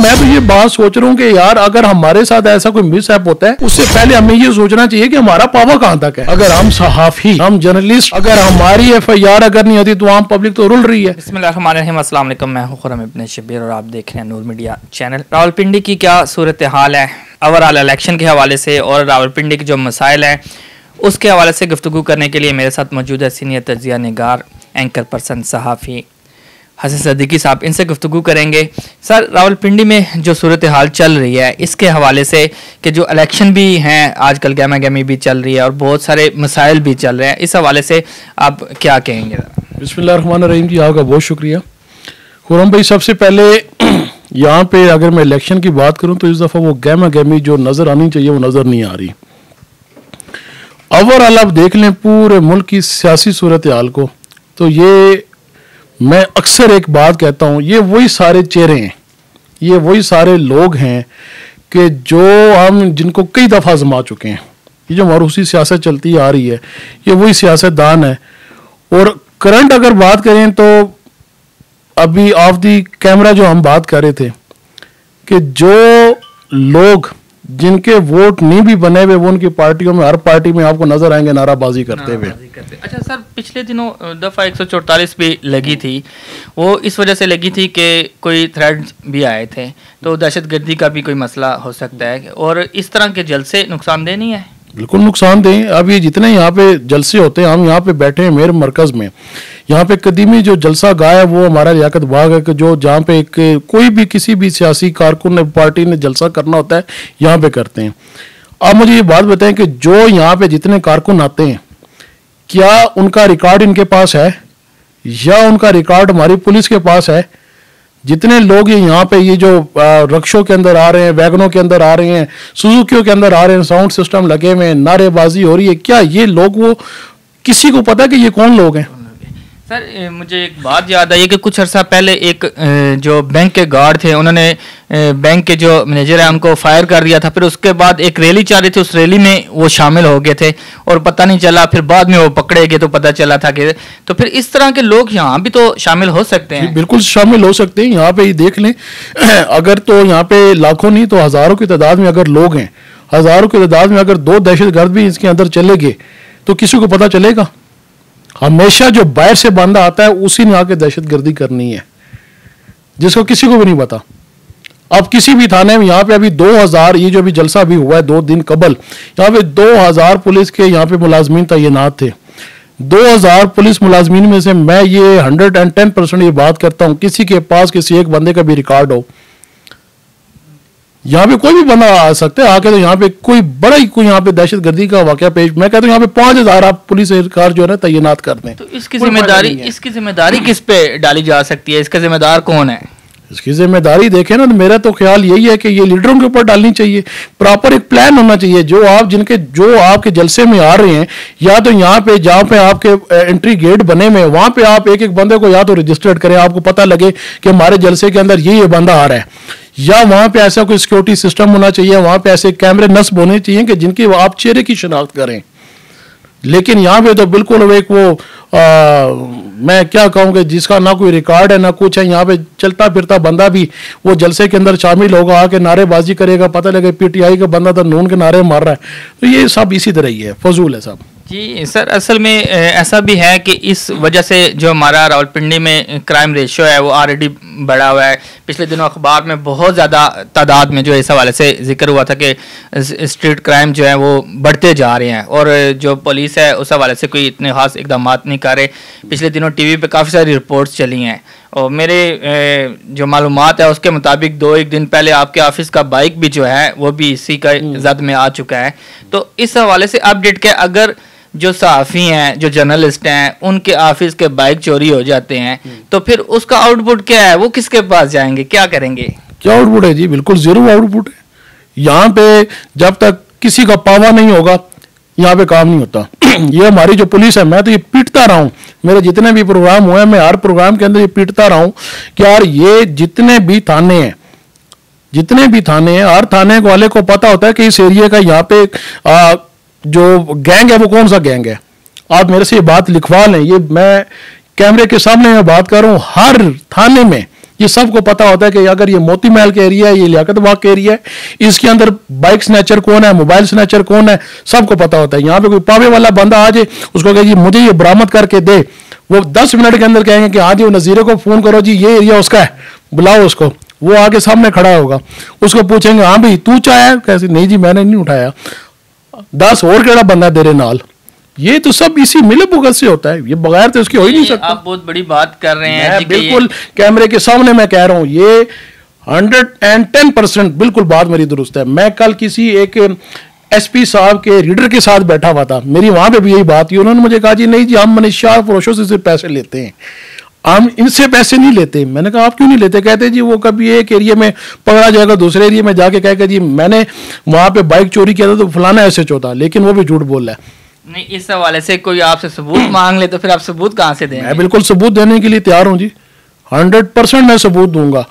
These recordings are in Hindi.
मैं तो ये बात सोच रहा हूँ कि यार अगर हमारे साथ ऐसा कोई मिसहैप होता है उससे पहले हमें ये सोचना चाहिए कि हमारा पावर कहाँ तक है। अगर हम सहाफी, हम जर्नलिस्ट, अगर हमारी FIR अगर नहीं होती तो आम पब्लिक तो रुल रही है। बिस्मिल्लाहिर्रहमानिर्रहीम, अस्सलाम वालेकुम, मैं हूँ खुर्रम इब्न शब्बीर और आप देख रहे हैं नूर मीडिया चैनल। रावलपिंडी की क्या सूरत हाल है ओवरऑल इलेक्शन के हवाले से और रावलपिंडी के जो मसाइल हैं उसके हवाले से गुफ्तगू करने के लिए मेरे साथ मौजूद है सीनियर तजिया निगार, एंकर पर्सन, सहाफ़ी हसन सदीकी साहब। इनसे गुफ्तगू करेंगे। सर, रावलपिंडी में जो सूरत हाल चल रही है इसके हवाले से कि जो इलेक्शन भी हैं आजकल, गहमा गहमी भी चल रही है और बहुत सारे मसाइल भी चल रहे हैं, इस हवाले से आप क्या कहेंगे? बिस्मिल्लाहिर्रहमानिर्रहीम जी, आपका बहुत शुक्रिया। खुर्रम भाई, सबसे पहले यहाँ पे अगर मैं इलेक्शन की बात करूँ तो इस दफ़ा वो गहमा गहमी जो नज़र आनी चाहिए वो नज़र नहीं आ रही। ओवरऑल आप देख लें पूरे मुल्क की सियासी सूरत हाल को, तो ये मैं अक्सर एक बात कहता हूँ, ये वही सारे चेहरे हैं, ये वही सारे लोग हैं कि जो हम जिनको कई दफ़ा आजमा चुके हैं। ये जो मारूसी सियासत चलती आ रही है ये वही सियासतदान है। और करंट अगर बात करें तो अभी ऑफ दी कैमरा जो हम बात कर रहे थे कि जो लोग जिनके वोट नहीं भी बने हुए वो उनकी पार्टियों में, हर पार्टी में आपको नजर आएंगे नाराबाजी करते हुए। अच्छा सर, पिछले दिनों दफ़ा 144 भी लगी थी, वो इस वजह से लगी थी कि कोई थ्रेड भी आए थे, तो दहशतगर्दी का भी कोई मसला हो सकता है और इस तरह के जलसे नुकसानदेह नहीं है? बिल्कुल नुकसानदेह। अब ये जितने यहाँ पे जलसे होते हैं, हम यहाँ पे बैठे हैं मेरे मरकज में, यहाँ पे कदीमी जो जलसा गाह है वो हमारा लियाकत बाग है कि जो जहाँ पे कोई भी किसी भी सियासी कारकुन ने, पार्टी ने जलसा करना होता है यहाँ पे करते हैं। अब मुझे ये बात बताएं कि जो यहाँ पे जितने कारकुन आते हैं क्या उनका रिकॉर्ड इनके पास है या उनका रिकॉर्ड हमारी पुलिस के पास है? जितने लोग यहाँ पे ये जो रक्षों के अंदर आ रहे हैं, वैगनों के अंदर आ रहे हैं, सुजुकियों के अंदर आ रहे हैं, साउंड सिस्टम लगे हुए हैं, नारेबाजी हो रही है, क्या ये लोग वो किसी को पता है कि ये कौन लोग हैं? सर, मुझे एक बात याद आई कि कुछ अर्सा पहले एक जो बैंक के गार्ड थे उन्होंने बैंक के जो मैनेजर है उनको फायर कर दिया था। फिर उसके बाद एक रैली चल रही थी, उस रैली में वो शामिल हो गए थे और पता नहीं चला, फिर बाद में वो पकड़े गए तो पता चला था कि, तो फिर इस तरह के लोग यहाँ भी तो शामिल हो सकते हैं। बिल्कुल शामिल हो सकते हैं। यहाँ पे ही देख लें, अगर तो यहाँ पे लाखों नहीं तो हज़ारों की तादाद में अगर लोग हैं, हज़ारों की तादाद में अगर 2 दहशतगर्द भी इसके अंदर चले गए तो किसी को पता चलेगा? हमेशा जो बाहर से बंदा आता है उसी ने आके दहशतगर्दी करनी है, जिसको किसी को भी नहीं पता। अब किसी भी थाने में यहाँ पे अभी 2000, ये जो अभी जलसा भी हुआ है 2 दिन कबल, यहाँ पे 2000 पुलिस के यहाँ पे मुलाजमीन तैनात थे। 2000 पुलिस मुलाजमीन में से मैं ये 110% ये बात करता हूँ किसी के पास किसी एक बंदे का भी रिकॉर्ड हो, यहाँ पे कोई भी बंदा आ सकता है आके, तो यहाँ पे कोई बड़ा ही कोई यहाँ पे दहशतगर्दी का वाकया पेश, मैं कहता हूँ यहाँ पे 5000 आप पुलिस एहलकार जो है ना तैनात कर दें। तो इसकी जिम्मेदारी किस पे डाली जा सकती है? इसका जिम्मेदार कौन है? इसकी जिम्मेदारी देखें ना तो मेरा तो ख्याल यही है कि ये लीडरों के ऊपर डालनी चाहिए। प्रॉपर एक प्लान होना चाहिए। जो आपके जलसे में आ रहे हैं, या तो यहाँ पे जहाँ पे आपके एंट्री गेट बने हुए वहां पे आप एक एक बंदे को या तो रजिस्टर्ड करें, आपको पता लगे कि हमारे जलसे के अंदर ये बंदा आ रहा है, या वहां पे ऐसा कोई सिक्योरिटी सिस्टम होना चाहिए, वहां पे ऐसे कैमरे नस्ब होने चाहिए कि जिनकी आप चेहरे की शिनाख्त करें। लेकिन यहाँ पे तो बिल्कुल एक वो मैं क्या कहूँगा, जिसका ना कोई रिकॉर्ड है ना कुछ है, यहाँ पे चलता फिरता बंदा भी वो जलसे के अंदर शामिल होगा, आके नारेबाजी करेगा, पता लगे PTI का बंदा तो नून के नारे मार रहा है। तो ये सब इसी तरह ही है, फजूल है सब। जी सर, असल में ऐसा भी है कि इस वजह से जो हमारा रावलपिंडी में क्राइम रेशियो है वो ऑलरेडी बढ़ा हुआ है। पिछले दिनों अखबार में बहुत ज़्यादा तादाद में जो इस हवाले से जिक्र हुआ था कि स्ट्रीट क्राइम जो है वो बढ़ते जा रहे हैं और जो पुलिस है उस हवाले से कोई इतने खास इकदाम नहीं कर रहे। पिछले दिनों TV पे काफ़ी सारी रिपोर्ट्स चली हैं और मेरे जो मालूमात है उसके मुताबिक 2-1 दिन पहले आपके ऑफिस का बाइक भी जो है वो भी इसी का जद में आ चुका है। तो इस हवाले से अपडेट के, अगर जो सहाफ़ी हैं, जो जर्नलिस्ट हैं, उनके ऑफिस के बाइक चोरी हो जाते हैं तो फिर उसका आउटपुट क्या है? वो किसके पास जाएंगे, क्या करेंगे? क्या आउटपुट है जी? बिल्कुल जीरो आउटपुट है। यहाँ पे जब तक किसी का पावा नहीं होगा यहाँ पे काम नहीं होता। ये हमारी जो पुलिस है, मैं तो ये पीटता रहा हूँ, मेरे जितने भी प्रोग्राम हुए मैं हर प्रोग्राम के अंदर ये पीटता रहा हूँ कि यार ये जितने भी थाने हैं, हर थाने वाले को पता होता है कि इस एरिया का यहाँ पे जो गैंग है वो कौन सा गैंग है। आप मेरे से ये बात लिखवा लें, ये मैं कैमरे के सामने मैं बात कर रहा हूँ, हर थाने में ये सबको पता होता है कि अगर ये मोती महल का एरिया है, ये लियाकत बाग का एरिया है, इसके अंदर बाइक स्नैचर कौन है, मोबाइल स्नैचर कौन है, सबको पता होता है। यहाँ पे कोई पावे वाला बंदा आ जाए, उसको कहे जी मुझे ये बरामद करके दे, वो 10 मिनट के अंदर कहेंगे कि हाँ जी, वो नज़ीरे को फ़ोन करो जी, ये एरिया उसका है, बुलाओ उसको। वो आगे सामने खड़ा होगा, उसको पूछेंगे हाँ भाई तू चाहे, कैसे, नहीं जी मैंने नहीं उठाया, 10 और केड़ा बंदा तेरे नाल। ये तो सब इसी मिले भुगत से होता है, ये बगैर तो उसकी हो ही नहीं सकता। आप बहुत बड़ी बात कर रहे हैं। बिल्कुल कैमरे के सामने मैं कह रहा हूँ, ये 110% बिल्कुल बात मेरी दुरुस्त है। मैं कल किसी एक एसपी साहब के रीडर के साथ बैठा हुआ था, मेरी वहां पे भी यही बात हुई। उन्होंने मुझे कहा जी नहीं जी, हम मनीषा फरोशों से सिर्फ पैसे लेते हैं, हम इनसे पैसे नहीं लेते। मैंने कहा आप क्यों नहीं लेते? कहते जी वो कभी एक एरिया में पकड़ा जाएगा, दूसरे एरिया में जाके कहेगा जी मैंने वहां पे बाइक चोरी किया था तो फलाना ऐसे चौथा, लेकिन वो भी झूठ बोल रहा है। नहीं, इस हवाले से कोई आपसे सबूत मांग ले तो फिर आप सबूत कहाँ से देंगे? मैं बिल्कुल सबूत देने के लिए तैयार हूँ जी, 100% मैं सबूत दूंगा।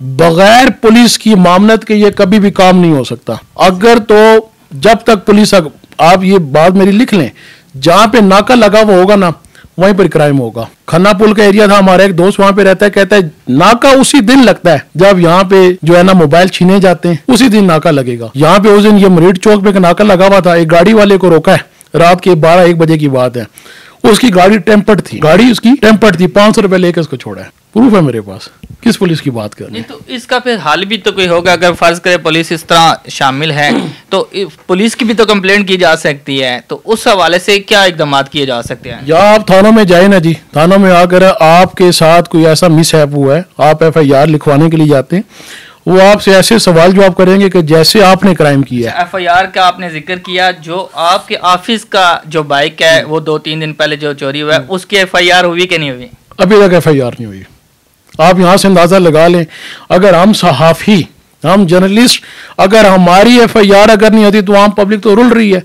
बगैर पुलिस की मामलत के ये कभी भी काम नहीं हो सकता। अगर तो जब तक पुलिस, आप ये बात मेरी लिख लें, जहां पे नाका लगा हुआ होगा ना, वहीं पर क्राइम होगा। खन्ना पुल का एरिया था, हमारा एक दोस्त वहां पे रहता है, कहता है नाका उसी दिन लगता है जब यहाँ पे जो है ना मोबाइल छीने जाते हैं, उसी दिन नाका लगेगा। यहाँ पे उस दिन ये मरीड चौक पे नाका लगा हुआ था, एक गाड़ी वाले को रोका है, रात के 12-1 बजे की बात है, उसकी गाड़ी टेम्पर्ड थी, गाड़ी उसकी टेम्पर्ड थी, 500 रुपए लेकर उसको छोड़ा है, प्रूफ है मेरे पास। किस पुलिस की बात कर रहे हैं? तो इसका फिर हल भी तो कोई होगा। अगर फर्ज करे पुलिस इस तरह शामिल है तो पुलिस की भी तो कंप्लेंट की जा सकती है, तो उस हवाले से क्या इकदाम किए जा सकते हैं? या आप थानों में जाए ना जी, थानों में आकर आपके साथ कोई ऐसा मिसहैप हुआ है, आप FIR लिखवाने के लिए जाते हैं, वो आपसे ऐसे सवाल जवाब करेंगे कि जैसे आपने क्राइम किया है। FIR का आपने जिक्र किया, जो आपके ऑफिस का जो बाइक है वो 2-3 दिन पहले जो चोरी हुआ है, उसकी FIR हुई कि नहीं हुई? अभी तक FIR नहीं हुई। आप यहाँ से अंदाजा लगा लें, अगर हम सहाफ़ी, हम जर्नलिस्ट, अगर हमारी FIR अगर नहीं होती तो आम पब्लिक तो रुल रही है।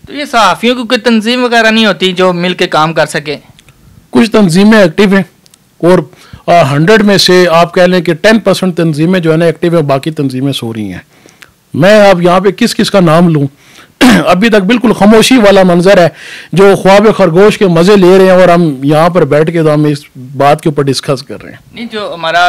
तो ये सहाफ़ियों की कोई तंजीम वगैरह नहीं होती जो मिल के काम कर सके? कुछ तंजीमें एक्टिव हैं और 100 में से आप कह लें कि 10% तंजीमें जो है ना एक्टिव है, बाकी तंजीमें सो रही हैं। मैं अब यहाँ पे किस किस का नाम लूँ? अभी तक बिल्कुल खामोशी वाला मंजर है, जो ख्वाब खरगोश के मज़े ले रहे हैं और हम यहाँ पर बैठ के तो हम इस बात के ऊपर डिस्कस कर रहे हैं। नहीं, जो हमारा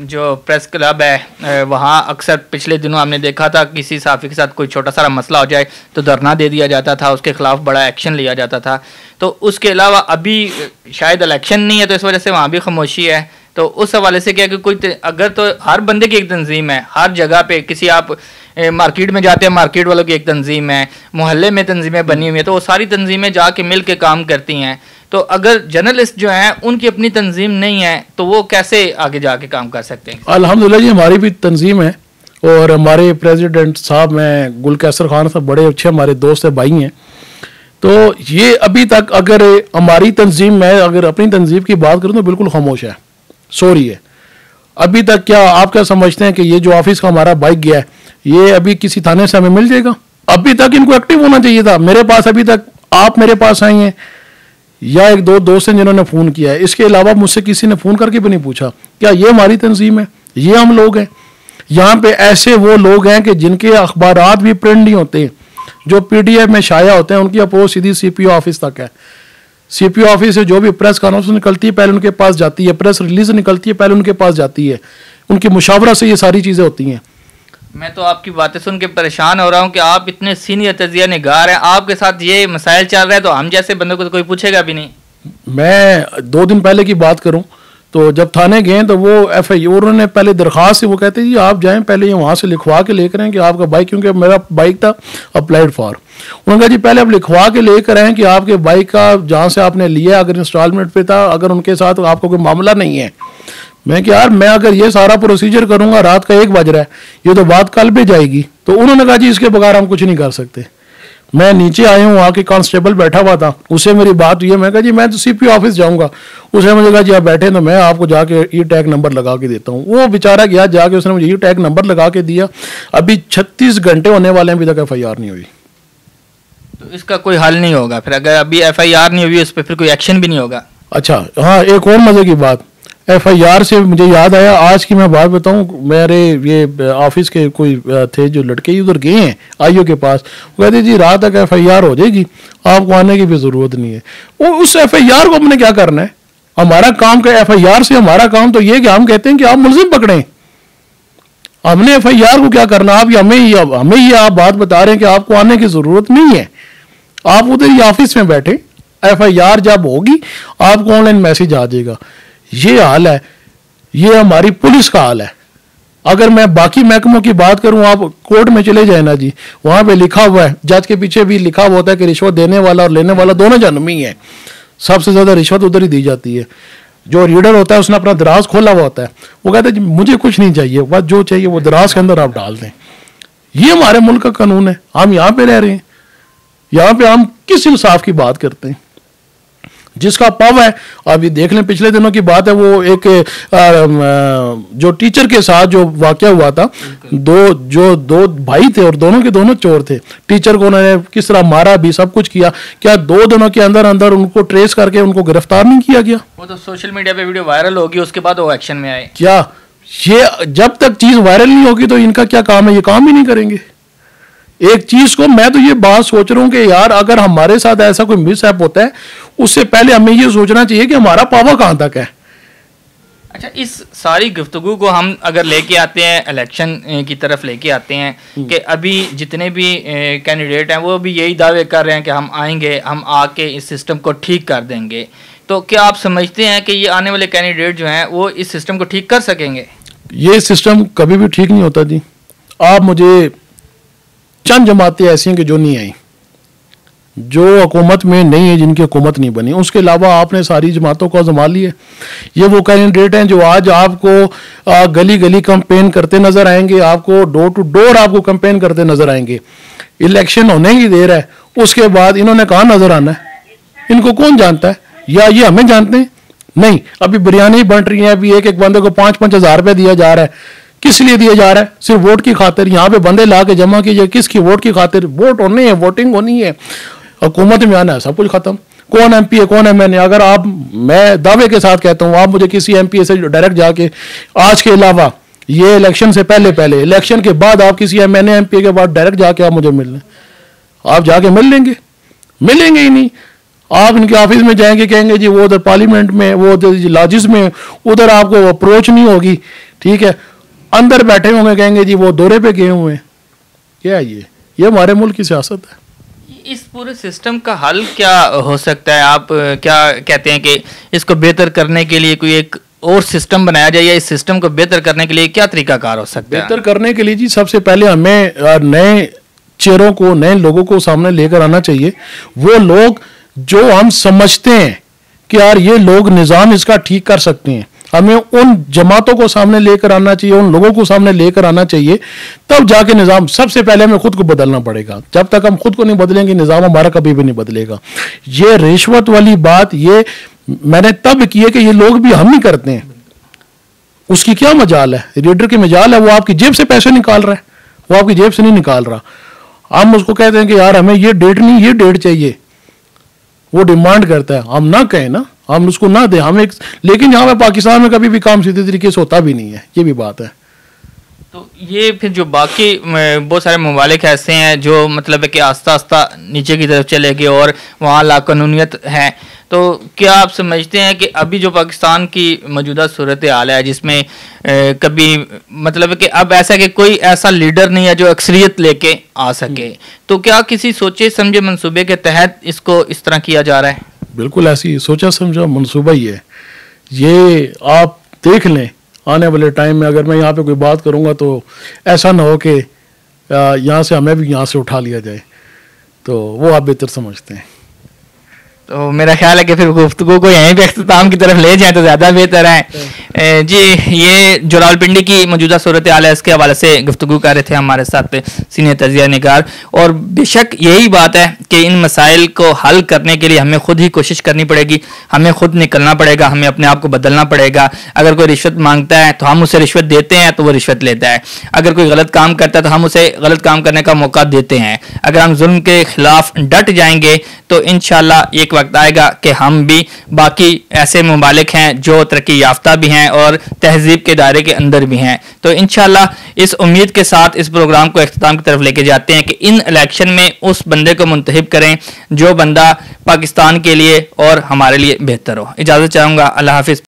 जो प्रेस क्लब है वहाँ अक्सर पिछले दिनों हमने देखा था, किसी साफ़ी के साथ कोई छोटा सा मसला हो जाए तो धरना दे दिया जाता था, उसके खिलाफ बड़ा एक्शन लिया जाता था। तो उसके अलावा अभी शायद इलेक्शन नहीं है तो इस वजह से वहाँ भी खामोशी है। तो उस हवाले से क्या कि कोई अगर तो हर बंदे की एक तंजीम है, हर जगह पे किसी आप मार्केट में जाते हैं, मार्केट वालों की एक तंजीम है, मोहल्ले में तंजीमें बनी हुई है, तो वो सारी तंजीमें जाके मिल के काम करती हैं। तो अगर जर्नलिस्ट जो हैं उनकी अपनी तंजीम नहीं है तो वो कैसे आगे जाके काम कर सकते हैं? अल्हम्दुलिल्लाह जी, हमारी भी तंजीम है और हमारे प्रेसिडेंट साहब हैं गुलकैसर खान साहब, बड़े अच्छे हमारे दोस्त है, भाई हैं। तो ये अभी तक अगर हमारी तंजीम, मैं अगर अपनी तंजीम की बात करूँ तो बिल्कुल खामोश है, सो रही है। अभी तक क्या आप क्या समझते हैं कि ये जो ऑफिस का हमारा बाइक गया है, ये अभी किसी थाने से हमें मिल जाएगा? अभी तक इनको एक्टिव होना चाहिए था। मेरे पास अभी तक, आप मेरे पास आई हैं या 1-2 दोस्त हैं जिन्होंने फ़ोन किया है, इसके अलावा मुझसे किसी ने फ़ोन करके भी नहीं पूछा क्या ये हमारी तंजीम है, ये हम लोग हैं। यहाँ पे ऐसे वो लोग हैं कि जिनके अखबारात भी प्रिंट नहीं होते, जो PDF में शाया होते हैं, उनकी अपोज सीधी CPO ऑफिस तक है। CPO ऑफिस से जो भी प्रेस कॉन्फ्रेंस निकलती है पहले उनके पास जाती है, प्रेस रिलीज निकलती है पहले उनके पास जाती है, उनकी मुशावरा से ये सारी चीज़ें होती हैं। मैं तो आपकी बातें सुन के परेशान हो रहा हूँ कि आप इतने सीनियर तजिया निगार हैं, आपके साथ ये मसाइल चल रहे हैं तो हम जैसे बंदों को तो कोई पूछेगा भी नहीं। मैं 2 दिन पहले की बात करूं तो जब थाने गए तो वो FIR उन्होंने पहले दरख्वास्त से, वो कहते जी आप जाएं पहले ये वहाँ से लिखवा के लेकर आएँ कि आपका बाइक, क्योंकि मेरा बाइक था अप्लाइड फॉर, उन्होंने कहा जी पहले आप लिखवा के लेकर आएँ कि आपके बाइक का जहाँ से आपने लिया अगर इंस्टॉलमेंट पे था, अगर उनके साथ आपको कोई मामला नहीं है। मैं कि यार मैं अगर ये सारा प्रोसीजर करूँगा, रात का 1 बज रहा है, ये तो बात कल पे जाएगी। तो उन्होंने कहा जी इसके बगैर हम कुछ नहीं कर सकते। मैं नीचे आया हूँ, वहाँ के कांस्टेबल बैठा हुआ था, उससे मेरी बात हुई है, मैं कहा जी मैं तो CPO ऑफिस जाऊँगा। उसने मुझे कहा जी आप बैठे तो मैं आपको जाके E-टैग नंबर लगा के देता हूँ। वो बेचारा गया, जाके उसने मुझे E-टैग नंबर लगा के दिया। अभी 36 घंटे होने वाले हैं, अभी तक FIR नहीं हुई। तो इसका कोई हल नहीं होगा फिर? अगर अभी FIR नहीं हुई उस पर फिर कोई एक्शन भी नहीं होगा? अच्छा हाँ, एक और मजे की बात, FIR से मुझे याद आया, आज की मैं बात बताऊं, मेरे ये ऑफिस के कोई थे जो लड़के उधर गए हैं IO के पास, वो कहते जी रात तक FIR हो जाएगी, आपको आने की भी ज़रूरत नहीं है। वो उस FIR को हमने क्या करना है? हमारा काम का FIR से हमारा काम तो ये कि हम कहते हैं कि आप मुलजिम पकड़ें। हमने FIR को क्या करना? आप हमें ये आप बात बता रहे हैं कि आपको आने की जरूरत नहीं है, आप उधर ही ऑफिस में बैठे, FIR जब होगी आपको ऑनलाइन मैसेज आ जाएगा। ये हाल है, ये हमारी पुलिस का हाल है। अगर मैं बाकी महकमों की बात करूं, आप कोर्ट में चले जाए ना जी, वहां पे लिखा हुआ है, जज के पीछे भी लिखा हुआ होता है कि रिश्वत देने वाला और लेने वाला दोनों जहन्नमी है। सबसे ज्यादा रिश्वत उधर ही दी जाती है। जो रीडर होता है उसने अपना दराज खोला हुआ होता है, वो कहता है मुझे कुछ नहीं चाहिए, बस जो चाहिए वो दराज के अंदर आप डाल दें। ये हमारे मुल्क का कानून है। हम यहाँ पे रह रहे हैं, यहाँ पे हम किस इंसाफ की बात करते हैं? जिसका पव है, अभी देख लें, पिछले दिनों की बात है, वो एक जो टीचर के साथ जो वाकया हुआ था, दो भाई थे और दोनों के दोनों चोर थे। टीचर को उन्होंने किस तरह मारा भी, सब कुछ किया। क्या 2 दिनों के अंदर अंदर उनको ट्रेस करके उनको गिरफ्तार नहीं किया गया? वो तो सोशल मीडिया पे वीडियो वायरल होगी, उसके बाद वो एक्शन में आए। क्या ये जब तक चीज वायरल नहीं होगी तो इनका क्या काम है? ये काम ही नहीं करेंगे। एक चीज को मैं तो ये बात सोच रहा हूं कि यार अगर हमारे साथ ऐसा कोई मिसहैप होता है, उससे पहले हमें ये सोचना चाहिए कि हमारा पावर कहां तक है। अच्छा, इस सारी गुफ्तगू को हम अगर लेके आते हैं इलेक्शन की तरफ लेके आते हैं कि अभी जितने भी कैंडिडेट हैं वो भी यही दावे कर रहे हैं कि हम आएंगे, हम आके इस सिस्टम को ठीक कर देंगे, तो क्या आप समझते हैं कि ये आने वाले कैंडिडेट जो हैं वो इस सिस्टम को ठीक कर सकेंगे? ये सिस्टम कभी भी ठीक नहीं होता जी। आप मुझे चंद जमातें ऐसी हैं कि जो नहीं आई, जो हुकूमत में नहीं है, जिनकी हुकूमत नहीं बनी, उसके अलावा आपने सारी जमातों को आजमा लिए। ये वो कैंडिडेट हैं जो आज आपको गली गली कैंपेन करते नजर आएंगे, आपको डोर टू डोर आपको कैंपेन करते नजर आएंगे। इलेक्शन होने की देर है, उसके बाद इन्होंने कहाँ नजर आना है? इनको कौन जानता है? या ये हमें जानते हैं? नहीं। अभी बिरयानी बन रही है, अभी एक एक बंदे को 5-5 हज़ार रुपये दिया जा रहा है। किस लिए दिया जा रहा है? सिर्फ वोट की खातिर। यहाँ पे बंदे ला के जमा कीजिए, किसकी? वोट की खातिर। वोट होने है, वोटिंग होनी है, हुकूमत में आना है, सब कुछ खत्म। कौन MP है, कौन MNA? अगर आप, मैं दावे के साथ कहता हूँ, आप मुझे किसी MP से डायरेक्ट जाके आज के अलावा, ये इलेक्शन से पहले, इलेक्शन के बाद आप किसी MNA MP के बाद डायरेक्ट जाके आप मुझे मिल लें, आप जाके मिल लेंगे? मिलेंगे ही नहीं। आप इनके ऑफिस में जाएंगे, कहेंगे जी वो उधर पार्लियामेंट में, वो उधर लॉजिस में, उधर आपको अप्रोच नहीं होगी, ठीक है। अंदर बैठे होंगे, कहेंगे जी वो दौरे पे गए हुए हैं। क्या है ये हमारे मुल्क की सियासत है। इस पूरे सिस्टम का हल क्या हो सकता है? आप क्या कहते हैं कि इसको बेहतर करने के लिए कोई एक और सिस्टम बनाया जाए, या इस सिस्टम को बेहतर करने के लिए क्या तरीकाकार हो सकता है? बेहतर करने के लिए जी सबसे पहले हमें नए चेहरों को, नए लोगों को सामने लेकर आना चाहिए। वो लोग जो हम समझते हैं कि यार ये लोग निज़ाम इसका ठीक कर सकते हैं, हमें उन जमातों को सामने लेकर आना चाहिए, उन लोगों को सामने लेकर आना चाहिए, तब जाके निज़ाम। सबसे पहले हमें खुद को बदलना पड़ेगा। जब तक हम खुद को नहीं बदलेंगे, निज़ाम हमारा कभी भी नहीं बदलेगा। ये रिश्वत वाली बात ये मैंने तब की है कि ये लोग भी हम ही करते हैं। उसकी क्या मजाल है? रीडर की मजाल है, वो आपकी जेब से पैसे निकाल रहा है, वो आपकी जेब से नहीं निकाल रहा। हम उसको कहते हैं कि यार हमें ये डेट नहीं, ये डेट चाहिए, वो डिमांड करता है, हम ना कहें ना, हम उसको ना दें, हम एक। लेकिन यहाँ पे पाकिस्तान में कभी भी काम सीधे तरीके से होता भी नहीं है, ये भी बात है। तो ये फिर जो बाकी बहुत सारे ममालिक ऐसे हैं जो मतलब है कि आस्ता आस्ता नीचे की तरफ चले गए और वहाँ लाकानूनियत है, तो क्या आप समझते हैं कि अभी जो पाकिस्तान की मौजूदा सूरत हाल है, जिसमें कभी मतलब है कि अब ऐसा कि कोई ऐसा लीडर नहीं है जो अक्सरियत लेके आ सके, तो क्या किसी सोचे समझे मंसूबे के तहत इसको इस तरह किया जा रहा है? बिल्कुल ऐसी सोचा समझा मंसूबा ही है ये। आप देख लें आने वाले टाइम में, अगर मैं यहाँ पे कोई बात करूँगा तो ऐसा ना हो कि यहाँ से हमें भी यहाँ से उठा लिया जाए, तो वो आप बेहतर समझते हैं। तो मेरा ख्याल है कि फिर गुफ्तगू को यहीं पे अख्ताम की तरफ ले जाएं तो ज़्यादा बेहतर है। जी, ये जो रावलपिंडी की मौजूदा सूरत हाल है, इसके हवाले से गुफ्तगू कर रहे थे हमारे साथ सीनियर तजिया निगार। और बेशक यही बात है कि इन मसाइल को हल करने के लिए हमें खुद ही कोशिश करनी पड़ेगी, हमें खुद निकलना पड़ेगा, हमें अपने आप को बदलना पड़ेगा। अगर कोई रिश्वत मांगता है तो हम उसे रिश्वत देते हैं तो वो रिश्वत लेता है। अगर कोई गलत काम करता है तो हम उसे गलत काम करने का मौका देते हैं। अगर हम जुल्म के खिलाफ डट जाएंगे तो इंशाल्लाह एक वक्त आएगा कि हम भी बाकी ऐसे ममालिक हैं जो तरक्की याफ्ता भी हैं और तहजीब के दायरे के अंदर भी हैं, तो इंशाल्लाह इस उम्मीद के साथ इस प्रोग्राम को इख्तिताम की तरफ लेके जाते हैं कि इन इलेक्शन में उस बंदे को मुंतखब करें जो बंदा पाकिस्तान के लिए और हमारे लिए बेहतर हो। इजाज़त चाहूँगा। अल्लाह हाफिज़।